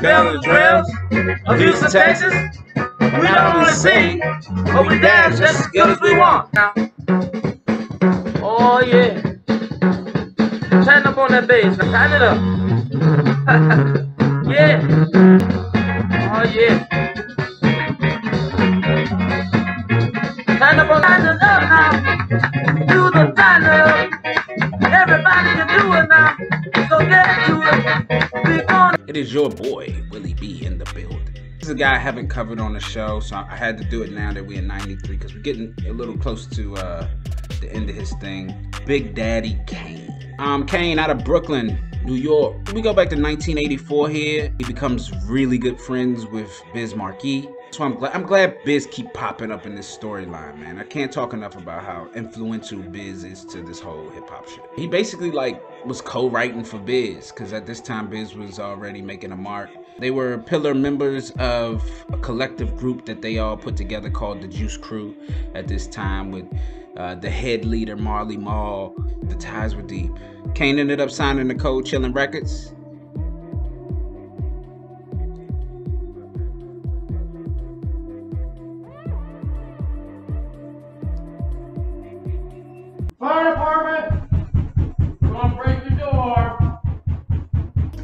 Bell and Drells of Houston, Texas. We not only sing, but we dance just as good as we want. Oh yeah. Tighten up on that bass, tighten it up. Yeah. Oh yeah. Tighten up now. Do the tighten up. Everybody can do it now. So get to it. It is your boy, Willie B, in the building. This is a guy I haven't covered on the show, so I had to do it now that we're in 93 because we're getting a little close to the end of his thing. Big Daddy Kane. Kane out of Brooklyn, New York. We go back to 1984 here. He becomes really good friends with Biz Markie. So I'm glad Biz keep popping up in this storyline, man. I can't talk enough about how influential Biz is to this whole hip-hop shit. He basically was co-writing for Biz, because at this time Biz was already making a mark. They were pillar members of a collective group that they all put together called the Juice Crew at this time, with the head leader Marley Marl. The ties were deep. Kane ended up signing to CHILLIN Records. Fire department! Don't break the door!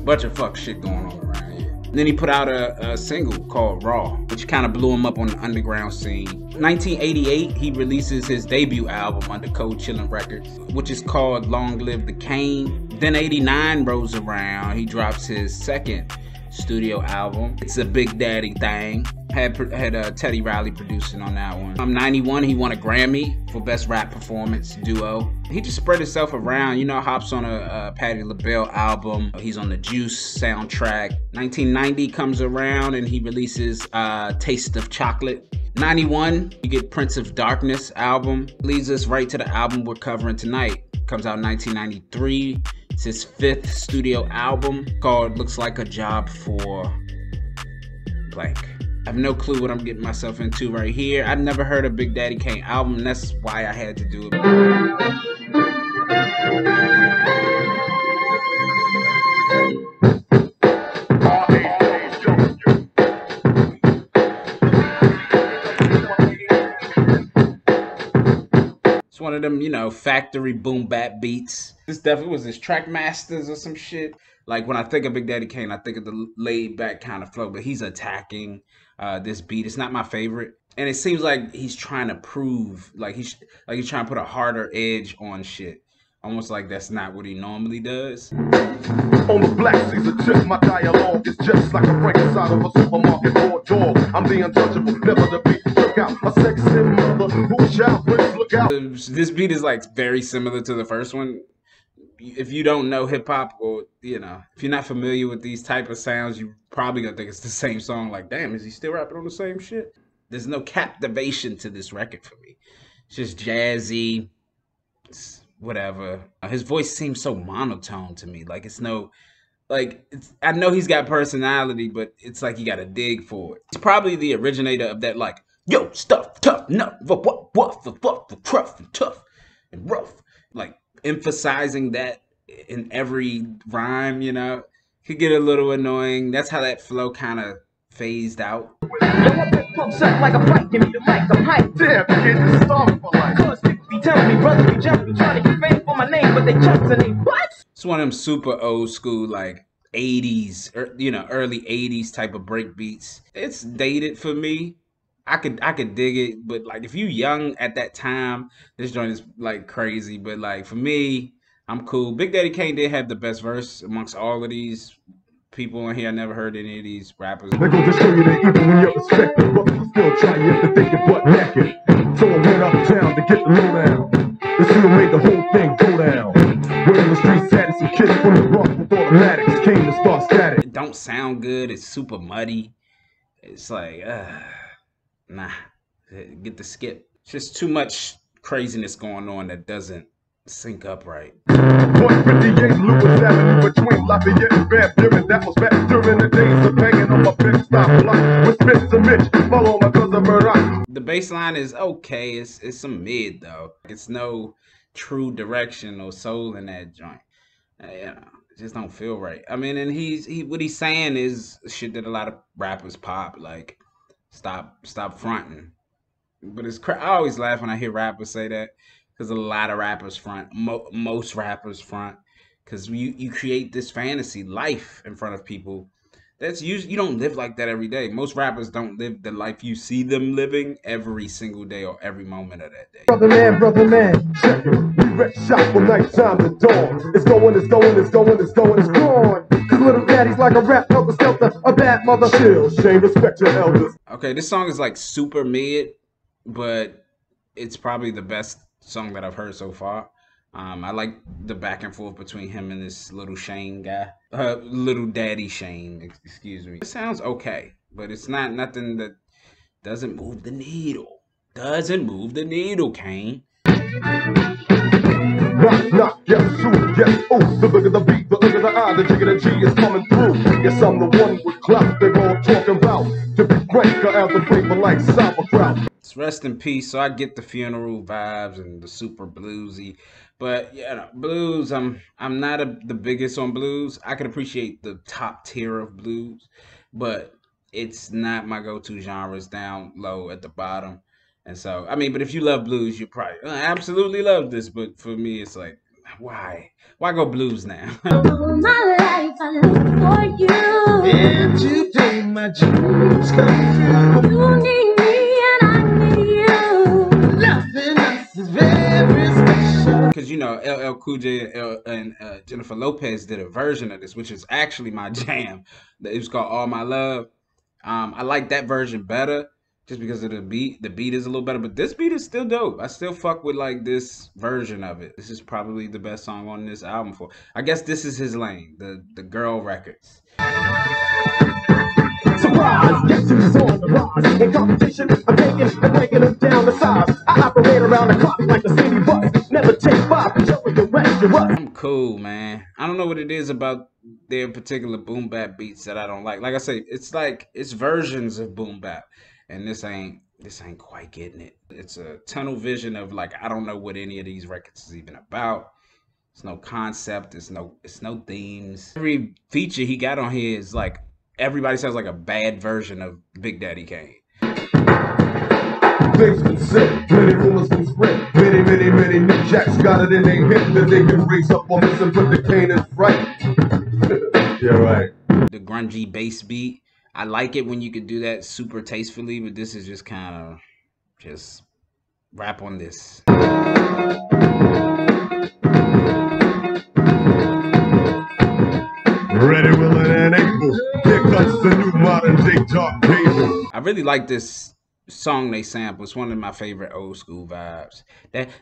Bunch of fuck shit going on around here. And then he put out a single called Raw, which kind of blew him up on the underground scene. 1988, he releases his debut album under CHILLIN Records, which is called Long Live the Kane. Then 89 rolls around, he drops his second studio album. It's a Big Daddy thing. Had Teddy Riley producing on that one. 91, he won a Grammy for Best Rap Performance Duo. He just spread himself around, you know, hops on a Patti LaBelle album. He's on the Juice soundtrack. 1990 comes around and he releases Taste of Chocolate. 91, you get Prince of Darkness album. Leads us right to the album we're covering tonight. Comes out in 1993. It's his 5th studio album called Looks Like a Job for Blank. I have no clue what I'm getting myself into right here. I've never heard a Big Daddy Kane album, and that's why I had to do it. It's one of them, you know, factory boom bap beats. This definitely was his Track Masters or some shit. Like when I think of Big Daddy Kane, I think of the laid back kind of flow, but he's attacking this beat. It's not my favorite. And it seems like he's trying to prove, like he's trying to put a harder edge on shit. Almost like that's not what he normally does. On the black Caesar chip, my dialogue is just like a Frank inside of a supermarket raw dog. I'm the untouchable, never to be took out. My sexy mother, who shall please look out. This beat is like very similar to the first one. If you don't know hip hop, or you know, if you're not familiar with these type of sounds, you probably gonna think it's the same song. Like, damn, is he still rapping on the same shit? There's no captivation to this record for me. It's just jazzy. It's whatever. His voice seems so monotone to me. Like it's no, like I know he's got personality, but it's like you gotta dig for it. He's probably the originator of that, like, yo, stuff, tough, no, what, rough and tough and rough. Like emphasizing that in every rhyme, you know, could get a little annoying. That's how that flow kind of phased out. Like a fight, give me the mic, I'm hyped. Damn, kid, this is off for life. Cause people be telling me, brother, be jumping, trying to get fame for my name, but they just and they what? It's one of them super old school, like 80s, you know, early 80s type of break beats. It's dated for me. I could dig it, but like if you young at that time, this joint is like crazy. But like for me, I'm cool. Big Daddy Kane did have the best verse amongst all of these people in here. I never heard any of these rappers. They're going to show you that even when you're respected, brothers still trying to think it butt naked. So I went uptown to get the lowdown. This who made the whole thing go down. We're in the streets, had some kids from the rough with automatics, came to start static. It don't sound good. It's super muddy. It's like, nah, get the skip. It's just too much craziness going on that doesn't sync up right. 158 Lewis Avenue between Lafayette and Van Buren. That was back during the days of banging on my big stop block with Spitz and Mitch. Follow my cousin Murdoch. The bass line is okay. It's some mid though. It's no true direction or soul in that joint. You know, just don't feel right. I mean, and what he's saying is shit that a lot of rappers pop, like stop fronting. But I always laugh when I hear rappers say that, because a lot of rappers front. Most rappers front, because you create this fantasy life in front of people. That's you don't live like that every day. Most rappers don't live the life you see them living every single day or every moment of that day. Brother man, check it. We wreck shop from nighttime to dawn. It's going. Cause little daddy's like a rap helter skelter, a bad mother. Chill, shame, respect your elders. Okay, this song is like super mid, but it's probably the best song that I've heard so far. I like the back and forth between him and this little Shane guy. Little Daddy Shane, excuse me. It sounds okay, but it's not nothing that doesn't move the needle. Doesn't move the needle, Kane. Knock, yes, shoot, yes, oh. The bigger the beat, the bigger the I, the jigger the G is coming through. Yes, I'm the one with clout they're all talking about. To be great, I have the flavor like sauerkraut. It's rest in peace, so I get the funeral vibes and the super bluesy. But yeah, blues, I'm not the biggest on blues. I can appreciate the top tier of blues, but it's not my go-to genre. It's down low at the bottom. And so, I mean, but if you love blues, you probably absolutely love this. But for me, it's like, why go blues now? All my life I look for you. And today my dreams come true. You need me and I need you. Nothing else is very special. Because, you know, LL Cool J and Jennifer Lopez did a version of this, which is actually my jam. It was called All My Love. I like that version better just because of the beat. The beat is a little better, but this beat is still dope. I still fuck with like this version of it. This is probably the best song on this album for. I guess this is his lane, the girl records. Surprise, guess who's on the rise? In competition, I'm taking and breaking them down the size. I operate around the clock like the city bus. Never take five, show it the rest of us. I'm cool, man. I don't know what it is about their particular boom bap beats that I don't like. Like I say, it's versions of boom bap, and this ain't quite getting it. It's a tunnel vision of like, I don't know what any of these records is even about. It's no concept. It's no themes. Every feature he got on here is like, everybody sounds like a bad version of Big Daddy Kane. Things been said, many rumors been spread. Many new jacks got it in their head that they can raise up on this and put the Kane in fright. Yeah, right. The grungy bass beat, I like it when you can do that super tastefully, but this is just kind of just rap on this. Ready, willing, and able. Here comes the new modern day dark cable. I really like this song they sample. It's one of my favorite old school vibes. That's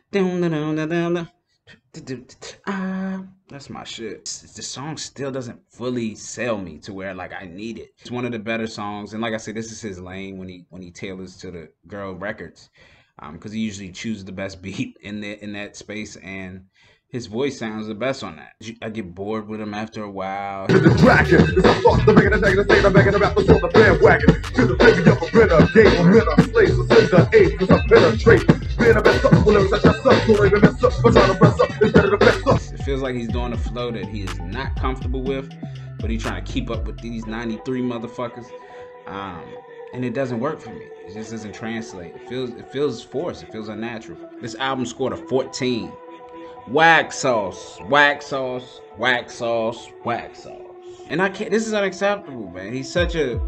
my shit. The song still doesn't fully sell me to where like I need it. It's one of the better songs, and like I said, this is his lane when he tailors to the girl records, because he usually chooses the best beat in that space, and his voice sounds the best on that. I get bored with him after a while. To the dragon, it's a thought, the making a thing, the state, I'm making a rappers on the bandwagon. To the baby of a winner, game of men, I'm slaves, the sins of age, cause I penetrate. Being a mess up, will never touch my son, don't even mess up, but trying to press up, it's better to mess up. It feels like he's doing a flow that he is not comfortable with, but he's trying to keep up with these 93 motherfuckers. And it doesn't work for me. It just doesn't translate. It feels forced, it feels unnatural. This album scored a 14. Whack sauce, whack sauce, whack sauce, whack sauce. And I can't, this is unacceptable, man. He's such a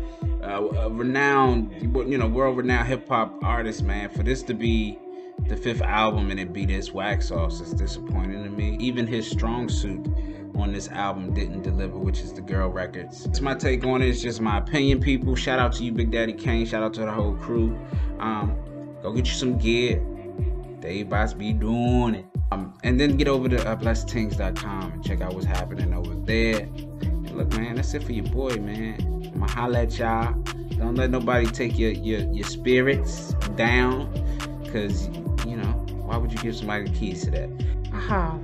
renowned, world-renowned hip-hop artist, man. For this to be the 5th album and it be this whack sauce is disappointing to me. Even his strong suit on this album didn't deliver, which is the girl records. That's my take on it. It's just my opinion, people. Shout out to you, Big Daddy Kane. Shout out to the whole crew. Go get you some gear. Dave Boss be doing it. And then get over to blessedthings.com and check out what's happening over there. And look, man, that's it for your boy, man. I'ma holla at y'all. Don't let nobody take your spirits down, because, why would you give somebody the keys to that? Aha.